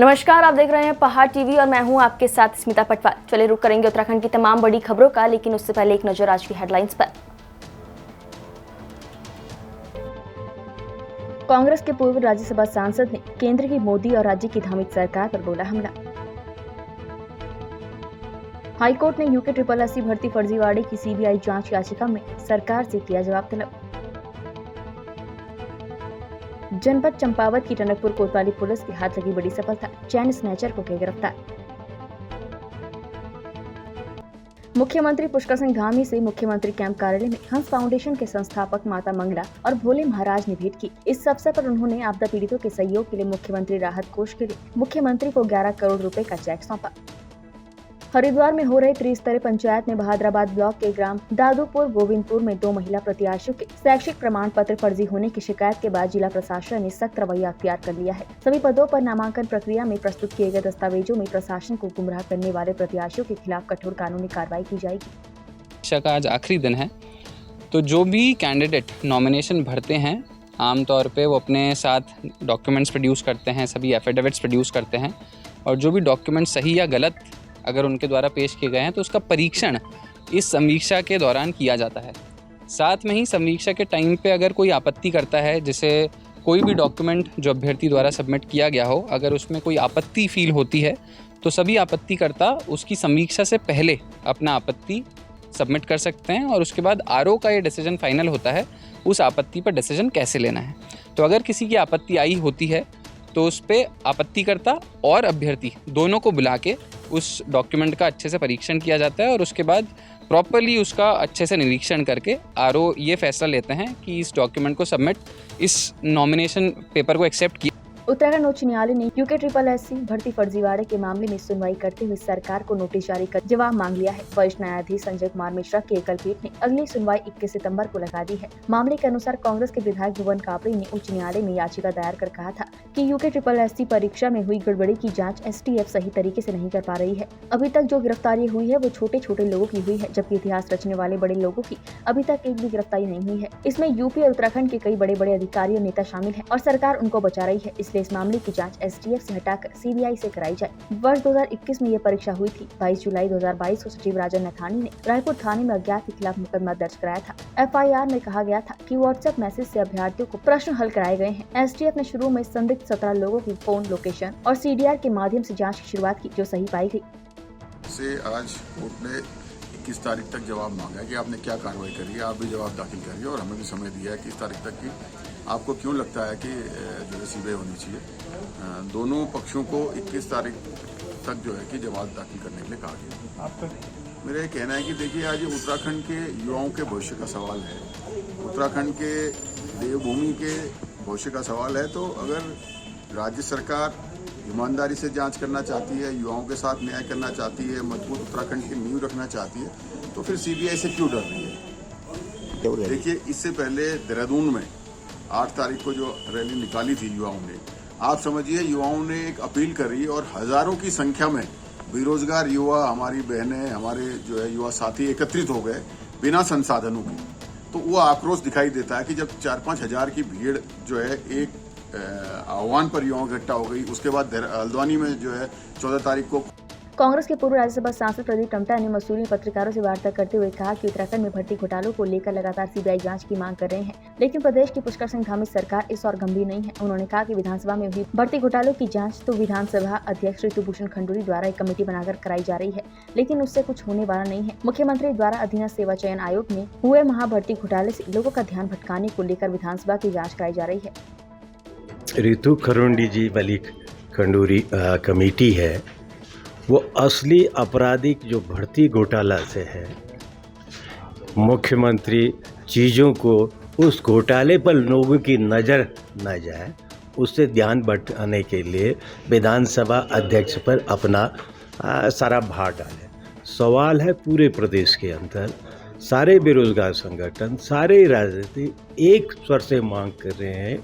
नमस्कार, आप देख रहे हैं पहाड़ टीवी और मैं हूं आपके साथ स्मिता पटवार। चले रुक करेंगे उत्तराखंड की तमाम बड़ी खबरों का, लेकिन उससे पहले एक नजर आज की हेडलाइंस पर। कांग्रेस के पूर्व राज्यसभा सांसद ने केंद्र की मोदी और राज्य की धामित सरकार पर बोला हमला। हाईकोर्ट ने यूके SSSC भर्ती फर्जीवाड़े की सीबीआई जांच याचिका में सरकार से किया जवाब तलब। जनपद चंपावत की टनकपुर कोतवाली पुलिस के हाथ लगी बड़ी सफलता, चैन स्नैचर को किया गिरफ्तार। मुख्यमंत्री पुष्कर सिंह धामी से मुख्यमंत्री कैंप कार्यालय में हंस फाउंडेशन के संस्थापक माता मंगला और भोले महाराज ने भेंट की। इस अवसर पर उन्होंने आपदा पीड़ितों के सहयोग के लिए मुख्यमंत्री राहत कोष के लिए मुख्यमंत्री को 11 करोड़ रुपए का चेक सौंपा। हरिद्वार में हो रहे त्रिस्तरीय पंचायत में बहादुराबाद ब्लॉक के ग्राम दादूपुर गोविंदपुर में 2 महिला प्रत्याशियों के शैक्षिक प्रमाण पत्र फर्जी होने की शिकायत के बाद जिला प्रशासन ने सख्त रवैया अख्तियार कर लिया है। सभी पदों पर नामांकन प्रक्रिया में प्रस्तुत किए गए दस्तावेजों में प्रशासन को गुमराह करने वाले प्रत्याशियों के खिलाफ कठोर कानूनी कार्रवाई की जाएगी। परीक्षा का आज आखिरी दिन है, तो जो भी कैंडिडेट नॉमिनेशन भरते हैं आमतौर पे वो अपने साथ डॉक्यूमेंट्स प्रोड्यूस करते हैं, सभी एफिडेविट्स प्रोड्यूस करते हैं, और जो भी डॉक्यूमेंट सही या गलत अगर उनके द्वारा पेश किए गए हैं तो उसका परीक्षण इस समीक्षा के दौरान किया जाता है। साथ में ही समीक्षा के टाइम पे अगर कोई आपत्ति करता है, जैसे कोई भी डॉक्यूमेंट जो अभ्यर्थी द्वारा सबमिट किया गया हो, अगर उसमें कोई आपत्ति फील होती है तो सभी आपत्तिकर्ता उसकी समीक्षा से पहले अपना आपत्ति सबमिट कर सकते हैं, और उसके बाद आरओ का ये डिसीजन फाइनल होता है उस आपत्ति पर डिसीजन कैसे लेना है। तो अगर किसी की आपत्ति आई होती है तो उस पर आपत्तिकर्ता और अभ्यर्थी दोनों को बुला के उस डॉक्यूमेंट का अच्छे से परीक्षण किया जाता है, और उसके बाद प्रॉपरली उसका अच्छे से निरीक्षण करके आरओ ये फैसला लेते हैं कि इस डॉक्यूमेंट को सबमिट, इस नॉमिनेशन पेपर को एक्सेप्ट किया। उत्तराखंड उच्च न्यायालय ने यूके SSSC भर्ती फर्जीवाड़े के मामले में सुनवाई करते हुए सरकार को नोटिस जारी कर जवाब मांग लिया है। वरिष्ठ न्यायाधीश संजय कुमार मिश्रा की एकल पीठ ने अगली सुनवाई 21 सितंबर को लगा दी है। मामले के अनुसार कांग्रेस के विधायक भुवन कापड़ी ने उच्च न्यायालय में याचिका दायर कर कहा था कि यूके SSSC परीक्षा में हुई गड़बड़ी की जाँच STF सही तरीके से नहीं कर पा रही है। अभी तक जो गिरफ्तारी हुई है वो छोटे छोटे लोगों की हुई है, जबकि इतिहास रचने वाले बड़े लोगों की अभी तक एक भी गिरफ्तारी नहीं हुई है। इसमें यूपी और उत्तराखंड के कई बड़े बड़े अधिकारी और नेता शामिल है और सरकार उनको बचा रही है, इसलिए इस मामले की जांच STF से हटाकर CBI से कराई जाए। वर्ष 2021 में यह परीक्षा हुई थी। 22 जुलाई 2022 को सचिव राजन नथानी ने रायपुर थाने में अज्ञात के खिलाफ मुकदमा दर्ज कराया था। FIR में कहा गया था कि व्हाट्सएप मैसेज से अभ्यर्थियों को प्रश्न हल कराए गए हैं। STF ने शुरू में संदिग्ध 17 लोगों की फोन लोकेशन और CDR के माध्यम से जाँच की शुरुआत की, जो सही पाई गयी। आज कोर्ट ने 21 तारीख तक जवाब मांगा है कि आपने क्या कार्रवाई करी है, आप भी जवाब दाखिल करिए, और हमें भी समय दिया है 21 तारीख तक की आपको क्यों लगता है कि जो है CBI होनी चाहिए। दोनों पक्षों को 21 तारीख तक जो है कि जवाब दाखिल करने के लिए कहा गया। आपका मेरा ये कहना है कि देखिए, आज उत्तराखंड के युवाओं के भविष्य का सवाल है, उत्तराखंड के देवभूमि के भविष्य का सवाल है। तो अगर राज्य सरकार ईमानदारी से जांच करना चाहती है, युवाओं के साथ न्याय करना चाहती है, मजबूत उत्तराखंड की नींव रखना चाहती है, तो फिर CBI से क्यों डर रही है। देखिए, इससे पहले देहरादून में 8 तारीख को जो रैली निकाली थी युवाओं ने, आप समझिए युवाओं ने एक अपील करी और हजारों की संख्या में बेरोजगार युवा, हमारी बहनें, हमारे जो है युवा साथी एकत्रित हो गए बिना संसाधनों के। तो वो आक्रोश दिखाई देता है कि जब 4-5 हजार की भीड़ जो है एक आह्वान पर युवाओं इकट्ठा हो गई। उसके बाद हल्द्वानी में जो है 14 तारीख को कांग्रेस के पूर्व राज्यसभा सांसद प्रदीप टम्टा ने मसूरी में पत्रकारों से वार्ता करते हुए कहा कि उत्तराखंड में भर्ती घोटालों को लेकर लगातार CBI जांच की मांग कर रहे हैं, लेकिन प्रदेश की पुष्कर सिंह धामी सरकार इस और गंभीर नहीं है। उन्होंने कहा कि विधानसभा में हुई भर्ती घोटालों की जांच तो विधानसभा अध्यक्ष ऋतुभूषण खंडूरी द्वारा एक कमेटी बनाकर कराई जा रही है, लेकिन उससे कुछ होने वाला नहीं है। मुख्यमंत्री द्वारा अधीनस्थ सेवा चयन आयोग में हुए महाभर्ती घोटाले से लोगों का ध्यान भटकाने को लेकर विधानसभा की जाँच कराई जा रही है। ऋतु खंडूरी जी वाली खंडूरी कमेटी है, वो असली आपराधिक जो भर्ती घोटाला से है, मुख्यमंत्री चीज़ों को उस घोटाले पर लोगों की नज़र न जाए, उससे ध्यान भटकाने के लिए विधानसभा अध्यक्ष पर अपना सारा भार डाले। सवाल है पूरे प्रदेश के अंदर सारे बेरोजगार संगठन, सारे राजनीति एक स्वर से मांग कर रहे हैं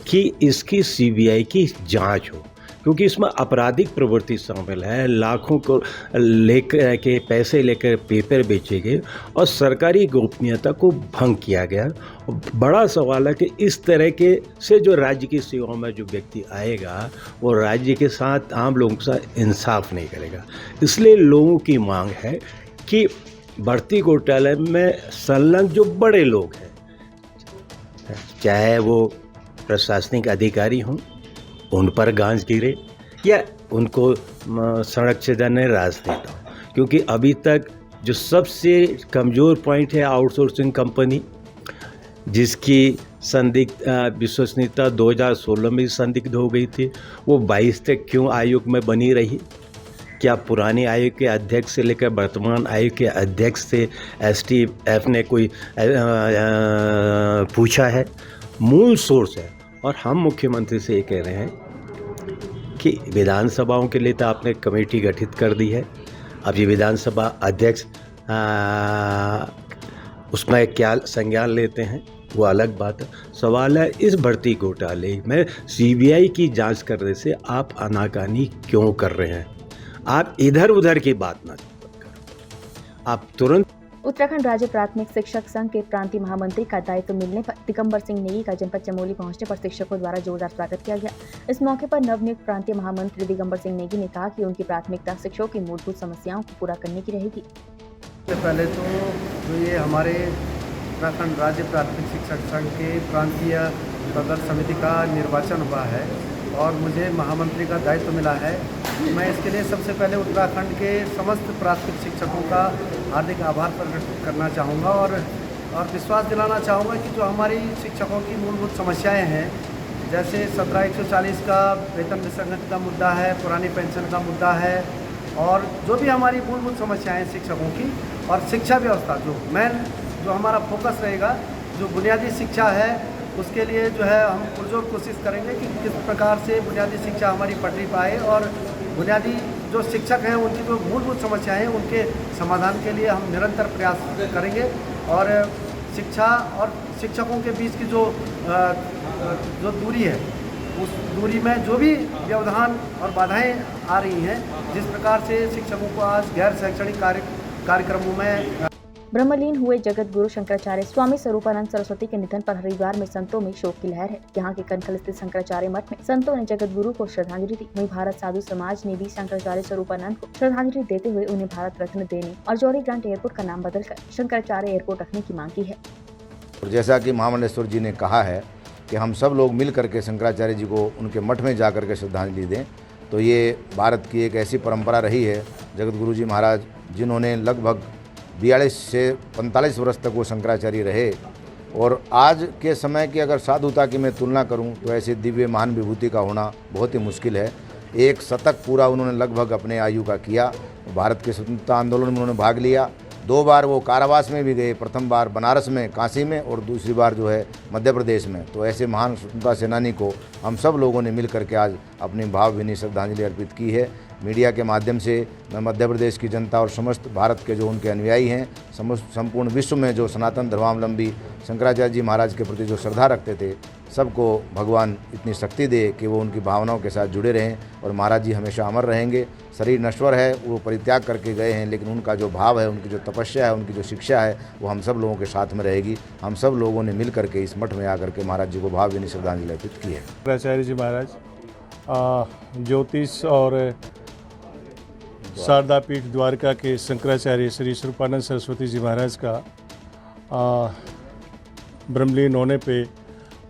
कि इसकी CBI की जांच हो। क्योंकि इसमें आपराधिक प्रवृत्ति शामिल है। लाखों को लेकर के पैसे लेकर पेपर बेचे गए और सरकारी गोपनीयता को भंग किया गया। बड़ा सवाल है कि इस तरह के से जो राज्य की सेवाओं में जो व्यक्ति आएगा वो राज्य के साथ, आम लोगों के साथ इंसाफ नहीं करेगा। इसलिए लोगों की मांग है कि भर्ती घोटाले में संलग्न जो बड़े लोग हैं, चाहे वो प्रशासनिक अधिकारी हों, उन पर गांज गिरे या उनको सड़क से जाने राजनेता हो। क्योंकि अभी तक जो सबसे कमज़ोर पॉइंट है आउटसोर्सिंग कंपनी, जिसकी संदिग्ध विश्वसनीयता 2016 में संदिग्ध हो गई थी, वो 22 तक क्यों आयोग में बनी रही? क्या पुराने आयोग के अध्यक्ष से लेकर वर्तमान आयोग के अध्यक्ष से STF ने कोई पूछा है? मूल सोर्स है। और हम मुख्यमंत्री से ये कह रहे हैं कि विधानसभाओं के लिए तो आपने कमेटी गठित कर दी है, अब ये विधानसभा अध्यक्ष उसमें क्या संज्ञान लेते हैं वो अलग बात है। सवाल है इस भर्ती घोटाले में CBI की जांच करने से आप आनाकानी क्यों कर रहे हैं? आप इधर उधर की बात ना करो, आप तुरंत। उत्तराखंड राज्य प्राथमिक शिक्षक संघ के प्रांतीय महामंत्री का दायित्व मिलने पर दिगंबर सिंह नेगी का जनपद चमोली पहुंचने पर शिक्षकों द्वारा जोरदार स्वागत किया गया। इस मौके पर नवनियुक्त प्रांतीय महामंत्री दिगंबर सिंह नेगी ने कहा कि उनकी प्राथमिकता शिक्षकों की मूलभूत समस्याओं को पूरा करने की रहेगी। पहले तो जो ये हमारे उत्तराखंड राज्य प्राथमिक शिक्षक संघ के प्रांतीय प्रदर्शन समिति का निर्वाचन हुआ है और मुझे महामंत्री का दायित्व मिला है। मैं इसके लिए सबसे पहले उत्तराखंड के समस्त प्राथमिक शिक्षकों का हार्दिक आभार प्रकट करना चाहूँगा और विश्वास दिलाना चाहूँगा कि जो हमारी शिक्षकों की मूलभूत समस्याएं हैं, जैसे 17/140 का वेतन विसंगति का मुद्दा है, पुरानी पेंशन का मुद्दा है और जो भी हमारी मूलभूत समस्याएं हैं शिक्षकों की, और शिक्षा व्यवस्था जो हमारा फोकस रहेगा, जो बुनियादी शिक्षा है उसके लिए जो है हम पुरजोर कोशिश करेंगे कि किस प्रकार से बुनियादी शिक्षा हमारी पटरी पाए और बुनियादी जो शिक्षक हैं उनकी जो मूलभूत समस्याएं हैं उनके समाधान के लिए हम निरंतर प्रयास करेंगे। और शिक्षा और शिक्षकों के बीच की जो दूरी है, उस दूरी में जो भी व्यवधान और बाधाएं आ रही हैं, जिस प्रकार से शिक्षकों को आज गैर शैक्षणिक कार्यक्रमों में ब्रह्मलीन हुए जगत गुरु शंकराचार्य स्वामी स्वरूपानंद सरस्वती के निधन पर हरिद्वार में संतों में शोक की लहर है। यहाँ के कनखल स्थित शंकराचार्य मठ में संतों ने जगत गुरु को श्रद्धांजलि दी। वहीं भारत साधु समाज ने भी शंकराचार्य स्वरूपानंद को श्रद्धांजलि देते हुए उन्हें भारत रत्न देने और जौहरी ग्रांट एयरपोर्ट का नाम बदलकर शंकराचार्य एयरपोर्ट रखने की मांग की है। जैसा कि महामंडलेश्वर जी ने कहा है कि हम सब लोग मिल करके शंकराचार्य जी को उनके मठ में जा करके श्रद्धांजलि दें, तो ये भारत की एक ऐसी परंपरा रही है। जगत गुरु जी महाराज जिन्होंने लगभग 42 से 45 वर्ष तक वो शंकराचार्य रहे, और आज के समय की अगर साधुता की मैं तुलना करूं तो ऐसे दिव्य महान विभूति का होना बहुत ही मुश्किल है। एक शतक पूरा उन्होंने लगभग अपने आयु का किया। भारत के स्वतंत्रता आंदोलन में उन्होंने भाग लिया। 2 बार वो कारावास में भी गए, प्रथम बार बनारस में, काशी में, और दूसरी बार जो है मध्य प्रदेश में। तो ऐसे महान स्वतंत्रता सेनानी को हम सब लोगों ने मिल करके आज अपनी भावभीनी श्रद्धांजलि अर्पित की है। मीडिया के माध्यम से मैं मध्य प्रदेश की जनता और समस्त भारत के जो उनके अनुयायी हैं, संपूर्ण विश्व में जो सनातन धर्मावलंबी शंकराचार्य जी महाराज के प्रति जो श्रद्धा रखते थे, सबको भगवान इतनी शक्ति दे कि वो उनकी भावनाओं के साथ जुड़े रहें और महाराज जी हमेशा अमर रहेंगे। शरीर नश्वर है, वो परित्याग करके गए हैं, लेकिन उनका जो भाव है, उनकी जो तपस्या है, उनकी जो शिक्षा है, वो हम सब लोगों के साथ में रहेगी। हम सब लोगों ने मिल करके इस मठ में आकर के महाराज जी को भावभीनी श्रद्धांजलि अर्पित की है। शंकराचार्य जी महाराज ज्योतिष और शारदा पीठ द्वारका के शंकराचार्य श्री स्वरूपानंद सरस्वती जी महाराज का ब्रह्मलीन होने पे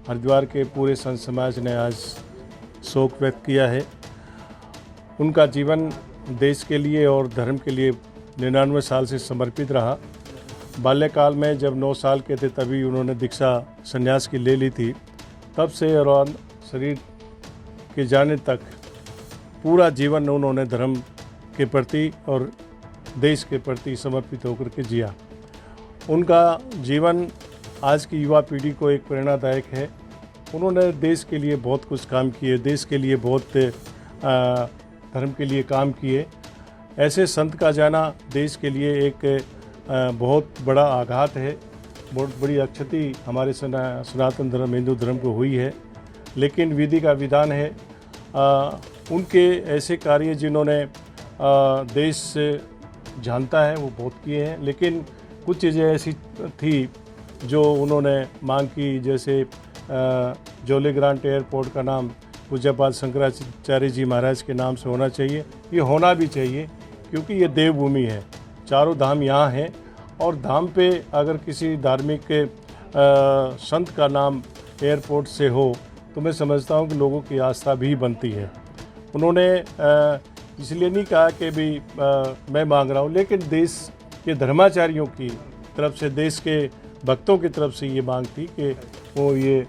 हरिद्वार के पूरे संत समाज ने आज शोक व्यक्त किया है। उनका जीवन देश के लिए और धर्म के लिए 99 साल से समर्पित रहा। बाल्यकाल में जब 9 साल के थे तभी उन्होंने दीक्षा संन्यास की ले ली थी। तब से और शरीर के जाने तक पूरा जीवन उन्होंने धर्म के प्रति और देश के प्रति समर्पित होकर के जिया। उनका जीवन आज की युवा पीढ़ी को एक प्रेरणादायक है। उन्होंने देश के लिए बहुत कुछ काम किए, देश के लिए बहुत धर्म के लिए काम किए। ऐसे संत का जाना देश के लिए एक बहुत बड़ा आघात है, बहुत बड़ी अक्षति हमारे सनातन धर्म हिंदू धर्म को हुई है। लेकिन विधि का विधान है, उनके ऐसे कार्य जिन्होंने देश से जानता है वो बहुत किए हैं, लेकिन कुछ चीज़ें ऐसी थी जो उन्होंने मांग की, जैसे जोली ग्रांट एयरपोर्ट का नाम पूज्यपाद शंकराचार्य जी महाराज के नाम से होना चाहिए। ये होना भी चाहिए क्योंकि ये देवभूमि है, चारों धाम यहाँ हैं और धाम पे अगर किसी धार्मिक संत का नाम एयरपोर्ट से हो तो मैं समझता हूँ कि लोगों की आस्था भी बनती है। उन्होंने इसलिए नहीं कहा कि भी मैं मांग रहा हूँ, लेकिन देश के धर्माचार्यों की तरफ से, देश के भक्तों की तरफ से ये मांग थी कि वो ये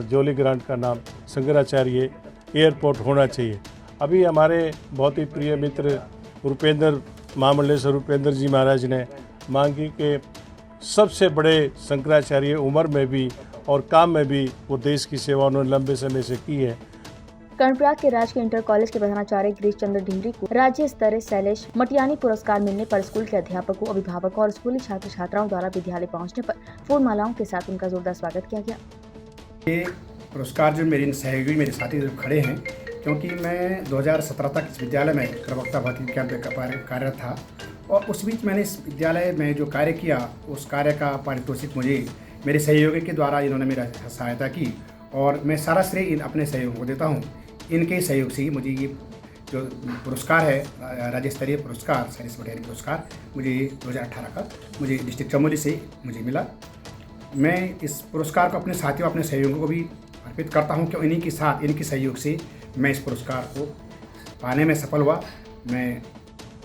जोली ग्रांट का नाम शंकराचार्य एयरपोर्ट होना चाहिए। अभी हमारे बहुत ही प्रिय मित्र रूपेंद्र महामंडलेश्वर रूपेंद्र जी महाराज ने मांग की कि सबसे बड़े शंकराचार्य उम्र में भी और काम में भी वो देश की सेवा उन्होंने लंबे समय से की है। कर्णप्रयाग के राजकीय इंटर कॉलेज के प्रधानाचार्य गिरीश चंद्र ढिंगरी को राज्य स्तरीय शैलेश मटियानी पुरस्कार मिलने पर स्कूल के अध्यापकों, अभिभावकों और स्कूली छात्र छात्राओं द्वारा विद्यालय पहुंचने पर फूल मालाओं के साथ उनका जोरदार स्वागत किया गया। ये पुरस्कार जो मेरे सहयोगी, मेरे साथी जो खड़े हैं, क्योंकि मैं 2017 तक इस विद्यालय में प्रवक्ता भर्ती विज्ञान पे कार्यरत था और उस बीच मैंने इस विद्यालय में जो कार्य किया उस कार्य का पारितोषिक मुझे मेरे सहयोगी के द्वारा इन्होंने मेरा सहायता की और मैं सारा श्रेय अपने सहयोगों को देता हूँ। इनके सहयोग से ही मुझे ये जो पुरस्कार है, राज्य स्तरीय पुरस्कार, शैलेश मटियानी पुरस्कार, मुझे 2018 का मुझे डिस्ट्रिक्ट चमोली से मुझे मिला। मैं इस पुरस्कार को अपने साथियों, अपने सहयोगों को भी अर्पित करता हूं कि इन्हीं के साथ, इनके सहयोग से मैं इस पुरस्कार को पाने में सफल हुआ। मैं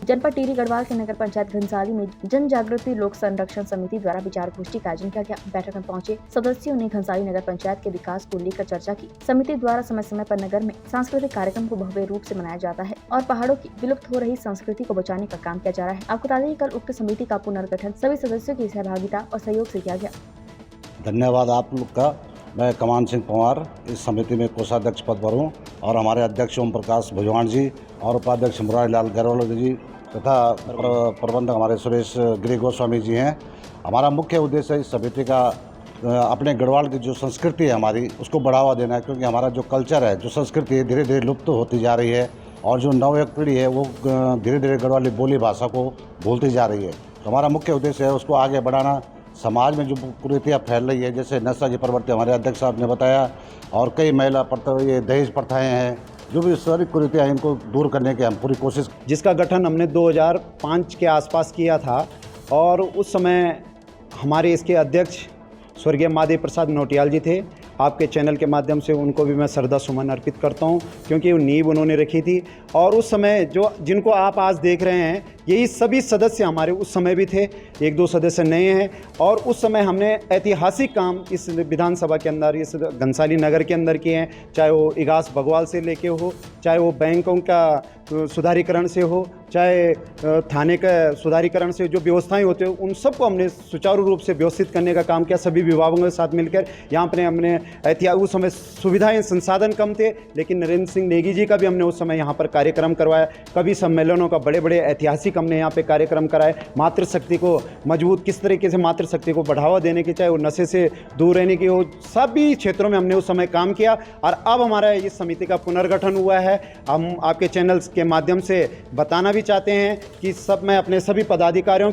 जनपद टिहरी गढ़वाल के नगर पंचायत घनसाली में जन जागृति लोक संरक्षण समिति द्वारा विचार गोष्ठी का आयोजन किया गया। बैठक में पहुंचे सदस्यों ने घनसाली नगर पंचायत के विकास को लेकर चर्चा की। समिति द्वारा समय समय पर नगर में सांस्कृतिक कार्यक्रम को भव्य रूप से मनाया जाता है और पहाड़ों की विलुप्त हो रही संस्कृति को बचाने का काम किया जा रहा है। आपको बता दें, कल उक्त समिति का पुनर्गठन सभी सदस्यों की सहभागिता और सहयोग से किया गया। धन्यवाद आप लोग का। मैं कमान सिंह पंवार इस समिति में कोषाध्यक्ष पद पर हूँ और हमारे अध्यक्ष ओम प्रकाश भुजवाण जी और उपाध्यक्ष मुरारी लाल गहरवाल जी तथा प्रबंधक हमारे सुरेश गिरी गोस्वामी जी हैं। हमारा मुख्य उद्देश्य इस समिति का अपने गढ़वाल की जो संस्कृति है हमारी, उसको बढ़ावा देना है, क्योंकि हमारा जो कल्चर है, जो संस्कृति है, धीरे धीरे लुप्त होती जा रही है और जो नवयुवक पीढ़ी है वो धीरे धीरे गढ़वाली बोली भाषा को भूलती जा रही है। तो हमारा मुख्य उद्देश्य है उसको आगे बढ़ाना। समाज में जो कुरीतियाँ फैल रही है, जैसे नशा की प्रवृत्ति हमारे अध्यक्ष साहब ने बताया, और कई महिला प्रथा, ये दहेज प्रथाएँ हैं, जो भी सारी कुरीतियाँ इनको दूर करने की हम पूरी कोशिश। जिसका गठन हमने 2005 के आसपास किया था और उस समय हमारे इसके अध्यक्ष स्वर्गीय महादेव प्रसाद नोटियाल जी थे। आपके चैनल के माध्यम से उनको भी मैं श्रद्धा सुमन अर्पित करता हूं, क्योंकि वो नींव उन्होंने रखी थी। और उस समय जिनको आप आज देख रहे हैं, यही सभी सदस्य हमारे उस समय भी थे, 1-2 सदस्य नए हैं। और उस समय हमने ऐतिहासिक काम इस विधानसभा के अंदर, इस घनसाली नगर के अंदर किए हैं, चाहे वो इगास बगवाल से लेके हो, चाहे वो बैंकों का सुधारीकरण से हो, चाहे थाने का सुधारीकरण से जो व्यवस्थाएं होते हैं, उन सबको हमने सुचारू रूप से व्यवस्थित करने का काम किया सभी विभागों के साथ मिलकर। यहाँ पर हमने उस समय सुविधाएं, संसाधन कम थे, लेकिन नरेंद्र सिंह नेगी जी का भी हमने उस समय यहाँ पर कार्यक्रम करवाया। कवि सम्मेलनों का बड़े बड़े ऐतिहासिक हमने यहाँ पे कार्यक्रम कराए। मातृशक्ति को मजबूत, किस तरीके से मातृशक्ति को बढ़ावा देने की, चाहे वो नशे से दूर रहने की हो, सभी क्षेत्रों में हमने उस समय काम किया। और अब हमारा इस समिति का पुनर्गठन हुआ है। हम आपके चैनल्स के माध्यम से बताना भी चाहते हैं कि मैं अपने सभी पदाधिकारियों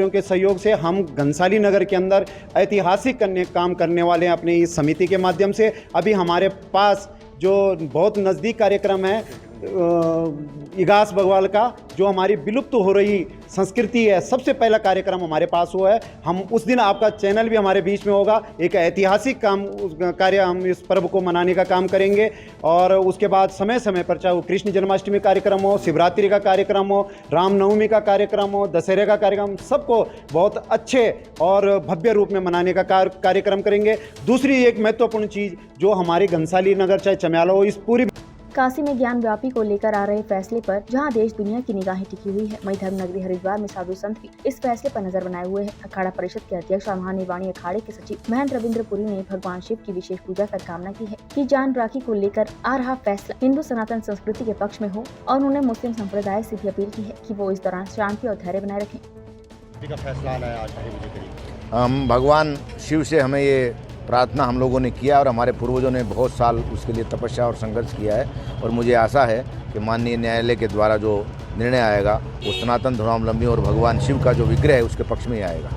के सहयोग से हम घनसाली नगर के अंदर ऐतिहासिक काम करने वाले हैं अपनी इस समिति के माध्यम से। अभी हमारे पास जो बहुत नज़दीक कार्यक्रम है इगास बगवाल का, जो हमारी विलुप्त हो रही संस्कृति है, सबसे पहला कार्यक्रम हमारे पास हुआ है। हम उस दिन, आपका चैनल भी हमारे बीच में होगा, एक ऐतिहासिक कार्य हम इस पर्व को मनाने का काम करेंगे। और उसके बाद समय समय पर, चाहे वो कृष्ण जन्माष्टमी कार्यक्रम हो, शिवरात्रि का कार्यक्रम हो, रामनवमी का कार्यक्रम हो, दशहरे का कार्यक्रम, सबको बहुत अच्छे और भव्य रूप में मनाने का कार्यक्रम करेंगे। दूसरी एक महत्वपूर्ण चीज़ जो हमारी घनसाली नगर चाहे चम्याला हो, इस पूरी काशी में ज्ञान व्यापी को लेकर आ रहे फैसले पर जहां देश दुनिया की निगाहें टिकी हुई है, वहीं धर्म नगरी हरिद्वार में साधु संत भी इस फैसले पर नजर बनाए हुए हैं। अखाड़ा परिषद के अध्यक्ष और महानिर्वाणी अखाड़े के सचिव महेंद्र रविंद्र पुरी ने भगवान शिव की विशेष पूजा कर कामना की है कि जान राखी को लेकर आ रहा फैसला हिंदू सनातन संस्कृति के पक्ष में हो, और उन्होंने मुस्लिम संप्रदाय से भी अपील की है कि वो इस दौरान शांति और धैर्य बनाए रखें। हम भगवान शिव से हमें ये प्रार्थना हम लोगों ने किया और हमारे पूर्वजों ने बहुत साल उसके लिए तपस्या और संघर्ष किया है। और मुझे आशा है कि माननीय न्यायालय के द्वारा जो निर्णय आएगा वो सनातन धर्मावलंबी और भगवान शिव का जो विग्रह है उसके पक्ष में ही आएगा।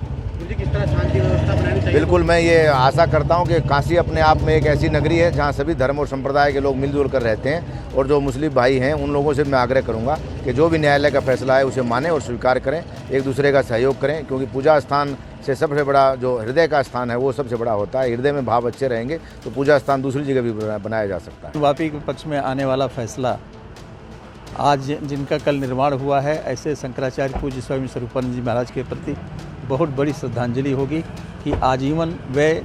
किस तरह शांति व्यवस्था बनानी चाहिए? बिल्कुल, मैं ये आशा करता हूँ कि काशी अपने आप में एक ऐसी नगरी है जहाँ सभी धर्म और संप्रदाय के लोग मिलजुल कर रहते हैं। और जो मुस्लिम भाई हैं उन लोगों से मैं आग्रह करूँगा कि जो भी न्यायालय का फैसला है उसे माने और स्वीकार करें, एक दूसरे का सहयोग करें, क्योंकि पूजा स्थान से सबसे बड़ा जो हृदय का स्थान है वो सबसे बड़ा होता है। हृदय में भाव अच्छे रहेंगे तो पूजा स्थान दूसरी जगह भी बनाया जा सकता है। वापी के पक्ष में आने वाला फैसला आज जिनका कल निर्माण हुआ है, ऐसे शंकराचार्य पूज्य स्वामी स्वरूपानंद जी महाराज के प्रति बहुत बड़ी श्रद्धांजलि होगी कि आजीवन वे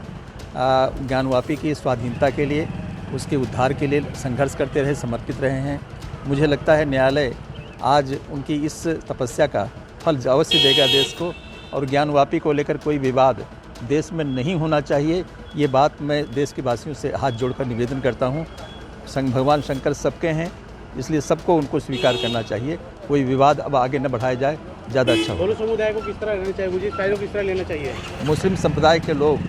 ज्ञानवापी की स्वाधीनता के लिए, उसके उद्धार के लिए संघर्ष करते रहे, समर्पित रहे हैं। मुझे लगता है न्यायालय आज उनकी इस तपस्या का फल अवश्य देगा देश को, और ज्ञानवापी को लेकर कोई विवाद देश में नहीं होना चाहिए। ये बात मैं देश के वासियों से हाथ जोड़कर निवेदन करता हूँ। भगवान शंकर सबके हैं, इसलिए सबको उनको स्वीकार करना चाहिए। कोई विवाद अब आगे न बढ़ाया जाए, ज़्यादा अच्छा हो। दोनों समुदाय को किस तरह रहना चाहिए, मुझे को किस तरह लेना चाहिए? मुस्लिम संप्रदाय के लोग,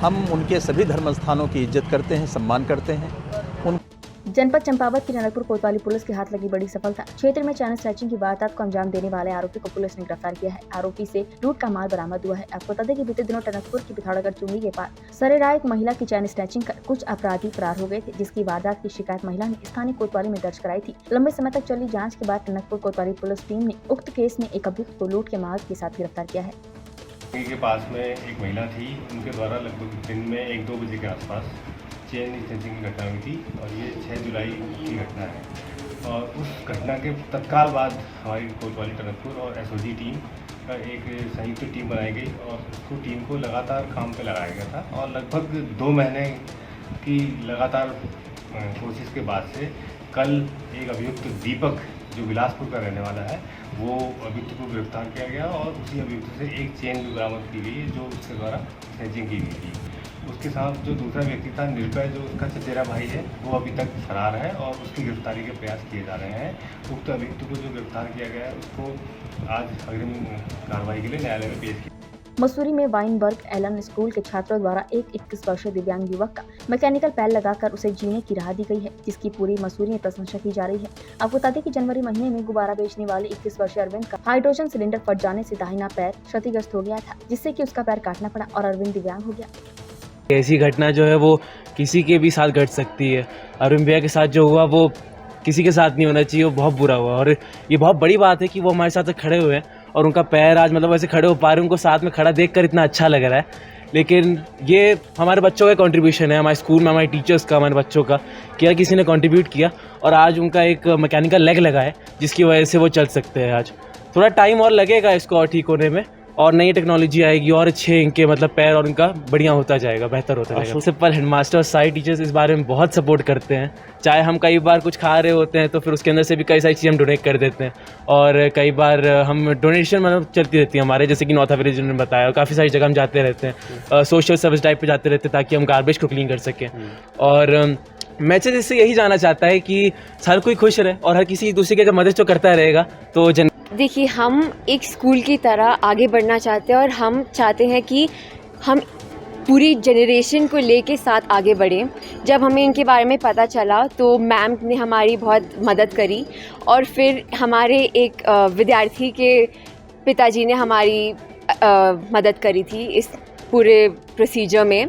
हम उनके सभी धर्म स्थानों की इज्जत करते हैं, सम्मान करते हैं। जनपद चंपावत की टनकपुर कोतवाली पुलिस के हाथ लगी बड़ी सफलता। क्षेत्र में चैन स्नैचिंग की वारदात को अंजाम देने वाले आरोपी को पुलिस ने गिरफ्तार किया है। आरोपी से लूट का माल बरामद हुआ है। आपको बता दें कि बीते दिनों टनकपुर की पिथौरागढ़ चुंगी के पास सरेराय एक महिला की चैन स्नैचिंग कर कुछ अपराधी फरार हो गए थे, जिसकी वारदात की शिकायत महिला ने स्थानीय कोतवाली में दर्ज कराई थी। लंबे समय तक चली जाँच के बाद टनकपुर कोतवाली पुलिस टीम ने उक्त केस में एक अभियुक्त को लूट के माल के साथ गिरफ्तार किया है। के पास में एक महिला थी, उनके द्वारा लगभग दिन में 1-2 बजे के आसपास चेन स्नैचिंग की घटना हुई थी और ये 6 जुलाई की घटना है। और उस घटना के तत्काल बाद हमारी कोतवाली टनकपुर और एसओजी टीम का एक संयुक्त टीम बनाई गई और उसको टीम को लगातार काम पे लगाया गया था। और लगभग 2 महीने की लगातार कोशिश के बाद से कल एक अभियुक्त दीपक, जो बिलासपुर का रहने वाला है, वो अभियुक्त को गिरफ्तार किया गया और उसी अभियुक्त से एक चेन भी बरामद की गई जो उसके द्वारा स्नैचिंग की गई थी। उसके साथ जो दूसरा व्यक्ति था निर्भय, जो उसका चचेरा भाई है, वो अभी तक फरार है और उसकी गिरफ्तारी के प्रयास किए जा रहे हैं। उक्त अभियुक्त को जो गिरफ्तार किया गया है उसको आज अग्रिम कार्रवाई के लिए न्यायालय में पेश किया। मसूरी में वाइनबर्ग एलन स्कूल के छात्रों द्वारा एक 21 वर्षीय दिव्यांग युवक का मैकेनिकल पैर लगाकर उसे जीने की राह दी गई है, जिसकी पूरी मसूरी में प्रशंसा की जा रही है। आपको बता दें कि जनवरी महीने में गुब्बारा बेचने वाले 21 वर्षीय अरविंद का हाइड्रोजन सिलेंडर फट जाने से दाहिना पैर क्षतिग्रस्त हो गया था, जिससे कि उसका पैर काटना पड़ा और अरविंद दिव्यांग हो गया। ऐसी घटना जो है वो किसी के भी साथ घट सकती है। अरविंद भैया के साथ जो हुआ वो किसी के साथ नहीं होना चाहिए, वो बहुत बुरा हुआ। और ये बहुत बड़ी बात है कि वो हमारे साथ खड़े हुए हैं और उनका पैर आज मतलब ऐसे खड़े हो पा रहे हैं, उनको साथ में खड़ा देखकर इतना अच्छा लग रहा है। लेकिन ये हमारे बच्चों का कंट्रीब्यूशन है, हमारे स्कूल में हमारे टीचर्स का, हमारे बच्चों का किया, किसी ने कंट्रीब्यूट किया और आज उनका एक मैकेनिकल लेग लगा है, जिसकी वजह से वो चल सकते हैं। आज थोड़ा टाइम और लगेगा इसको और ठीक होने में, और नई टेक्नोलॉजी आएगी और अच्छे इनके मतलब पैर और इनका बढ़िया होता जाएगा, बेहतर होता जाएगा। सबसे पहले हेडमास्टर और सारे टीचर्स इस बारे में बहुत सपोर्ट करते हैं। चाहे हम कई बार कुछ खा रहे होते हैं तो फिर उसके अंदर से भी कई सारी चीज़ें हम डोनेट कर देते हैं, और कई बार हम डोनेशन मतलब चलती रहती है हमारे, जैसे कि नॉर्थ अफ्रीका जिन्होंने बताया, और काफ़ी सारी जगह हम जाते रहते हैं, सोशल सर्विस टाइप पर जाते रहते हैं ताकि हम गार्बेज को क्लीन कर सकें। और मैसेज इससे यही जाना चाहता है कि हर कोई खुश रहे और हर किसी दूसरे की अगर मदद जो करता रहेगा तो देखिए, हम एक स्कूल की तरह आगे बढ़ना चाहते हैं और हम चाहते हैं कि हम पूरी जनरेशन को लेके साथ आगे बढ़ें। जब हमें इनके बारे में पता चला तो मैम ने हमारी बहुत मदद करी और फिर हमारे एक विद्यार्थी के पिताजी ने हमारी मदद करी थी इस पूरे प्रोसीजर में।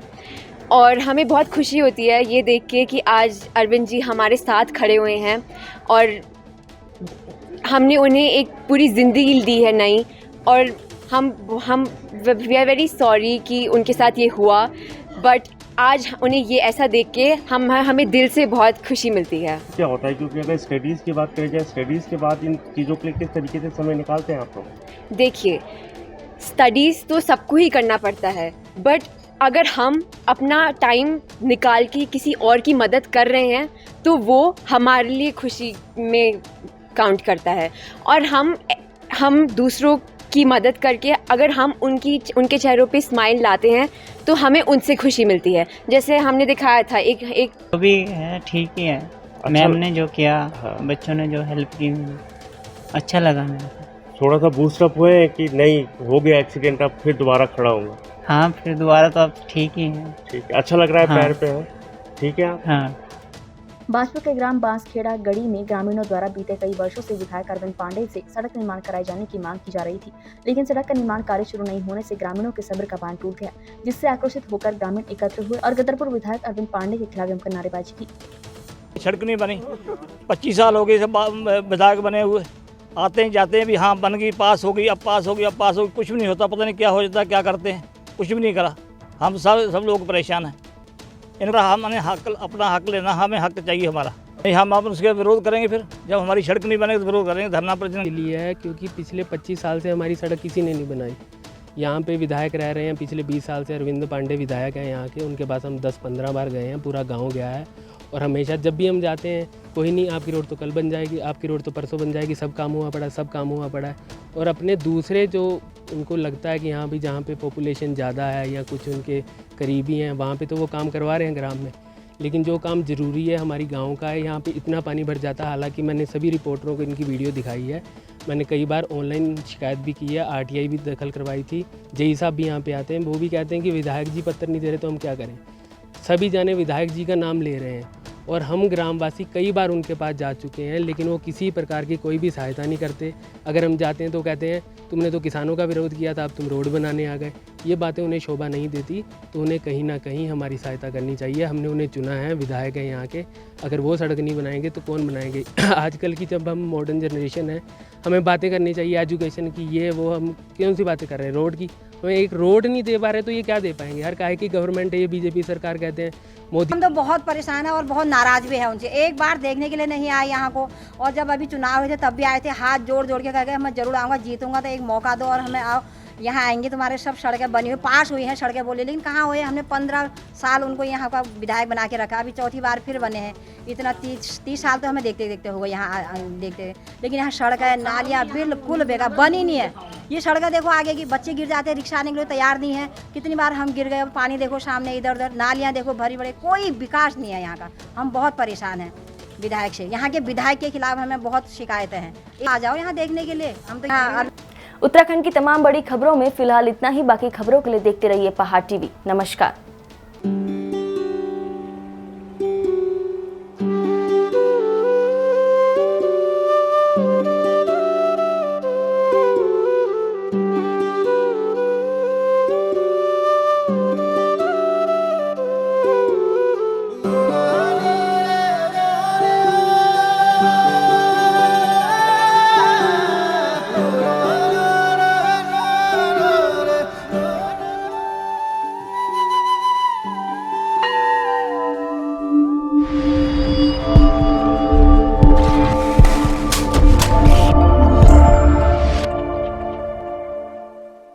और हमें बहुत खुशी होती है ये देख के कि आज अरविंद जी हमारे साथ खड़े हुए हैं और हमने उन्हें एक पूरी ज़िंदगी दी है नई। और हम वी आर वेरी सॉरी कि उनके साथ ये हुआ, बट आज उन्हें ये ऐसा देख के हमें दिल से बहुत खुशी मिलती है। क्या होता है, क्योंकि अगर स्टडीज़ की बात करें जाए, स्टडीज़ के बाद इन चीज़ों के लिए किस तरीके से समय निकालते हैं आप लोग? देखिए, स्टडीज़ तो सबको ही करना पड़ता है, बट अगर हम अपना टाइम निकाल के किसी और की मदद कर रहे हैं तो वो हमारे लिए खुशी में काउंट करता है। और हम दूसरों की मदद करके अगर हम उनके चेहरों पे स्माइल लाते हैं तो हमें उनसे खुशी मिलती है। जैसे हमने दिखाया था एक भी है, ठीक ही है। मैम ने जो किया, बच्चों ने जो हेल्प की, अच्छा लगा मेरे को। थोड़ा सा बूस्टअप हुए हैं कि नहीं हो गया एक्सीडेंट, अब फिर दोबारा खड़ा होऊंगा? हाँ, फिर दोबारा तो अब ठीक ही है। ठीक है, अच्छा लग रहा है? हाँ। पैर पे है? ठीक है आप? हाँ। भाजपा के ग्राम बांसखेड़ा गढ़ी में ग्रामीणों द्वारा बीते कई वर्षों से विधायक अरविंद पांडे से सड़क निर्माण कराए जाने की मांग की जा रही थी, लेकिन सड़क का निर्माण कार्य शुरू नहीं होने से ग्रामीणों के सब्र का बांध टूट गया, जिससे आक्रोशित होकर ग्रामीण एकत्र हुए और गदरपुर विधायक अरविंद पांडे के खिलाफ जमकर नारेबाजी की। सड़क नहीं बनी, 25 साल हो गए सब विधायक बने हुए, आते हैं जाते हैं भी, हाँ बन गई, पास हो गई, अब पास हो गई, अब पास हो गई, कुछ भी नहीं होता, पता नहीं क्या हो जाता, क्या करते हैं, कुछ भी नहीं करा। हम सब लोग परेशान हैं। इनका हमने हक, अपना हक लेना, हमें हक चाहिए हमारा। नहीं, हम अब उसके विरोध करेंगे, फिर जब हमारी सड़क नहीं बनेगी तो विरोध करेंगे, धरना प्रदर्शन के लिए है, क्योंकि पिछले 25 साल से हमारी सड़क किसी ने नहीं बनाई। यहाँ पे विधायक रह रहे हैं, पिछले 20 साल से अरविंद पांडे विधायक हैं यहाँ के, उनके पास हम 10-15 बार गए हैं, पूरा गांव गया है, और हमेशा जब भी हम जाते हैं, कोई नहीं आपकी रोड तो कल बन जाएगी, आपकी रोड तो परसों बन जाएगी, सब काम हुआ पड़ा है, सब काम हुआ पड़ा है। और अपने दूसरे जो उनको लगता है कि यहाँ भी जहाँ पे पॉपुलेशन ज़्यादा है या कुछ उनके करीबी हैं, वहाँ पे तो वो काम करवा रहे हैं ग्राम में, लेकिन जो काम ज़रूरी है हमारी गांव का है, यहाँ पे इतना पानी भर जाता है। हालांकि मैंने सभी रिपोर्टरों को इनकी वीडियो दिखाई है, मैंने कई बार ऑनलाइन शिकायत भी की है, RTI भी दखल करवाई थी, जेई साहब भी यहाँ पे आते हैं, वो भी कहते हैं कि विधायक जी पत्थर नहीं दे रहे तो हम क्या करें। सभी जाने विधायक जी का नाम ले रहे हैं, और हम ग्रामवासी कई बार उनके पास जा चुके हैं, लेकिन वो किसी प्रकार की कोई भी सहायता नहीं करते। अगर हम जाते हैं तो कहते हैं तुमने तो किसानों का विरोध किया था, अब तुम रोड बनाने आ गए। ये बातें उन्हें शोभा नहीं देती, तो उन्हें कहीं ना कहीं हमारी सहायता करनी चाहिए। हमने उन्हें चुना है, विधायक हैं यहाँ के, अगर वो सड़क नहीं बनाएंगे तो कौन बनाएंगे। आजकल की जब हम मॉडर्न जनरेशन है, हमें बातें करनी चाहिए एजुकेशन की, ये वो, हम कौन सी बातें कर रहे हैं रोड की। हमें एक रोड नहीं दे पा रहे तो ये क्या दे पाएंगे। हर काहे की गवर्नमेंट है ये, बीजेपी सरकार कहते हैं, मोदी। हम तो बहुत परेशान है और बहुत नाराज भी है उनसे। एक बार देखने के लिए नहीं आए यहाँ को, और जब अभी चुनाव हुए थे तब भी आए थे, हाथ जोड़ जोड़ के कह गए मैं जरूर आऊँगा, जीतूंगा तो एक मौका दो और हमें आओ, यहाँ आएंगे, तुम्हारे सब सड़कें बनी हुई, पास हुई हैं सड़कें बोले, लेकिन कहाँ हुए। हमने 15 साल उनको यहाँ का विधायक बना के रखा, अभी चौथी बार फिर बने हैं। इतना 30 साल तो हमें देखते देखते हो गए यहाँ देखते, लेकिन यहाँ सड़क है, नालियाँ बिल्कुल बेकार, बनी नहीं है। ये सड़कें देखो आगे की, बच्चे गिर जाते हैं, रिक्शा आने के लिए तैयार नहीं है, कितनी बार हम गिर गए। पानी देखो सामने इधर उधर, नालियाँ देखो भरी भरे, कोई विकास नहीं है यहाँ का। हम बहुत परेशान हैं विधायक से, यहाँ के विधायक के खिलाफ हमें बहुत शिकायतें हैं। आ जाओ यहाँ देखने के लिए। हम तो उत्तराखंड की तमाम बड़ी खबरों में फिलहाल इतना ही। बाकी खबरों के लिए देखते रहिए पहाड़ टीवी। नमस्कार।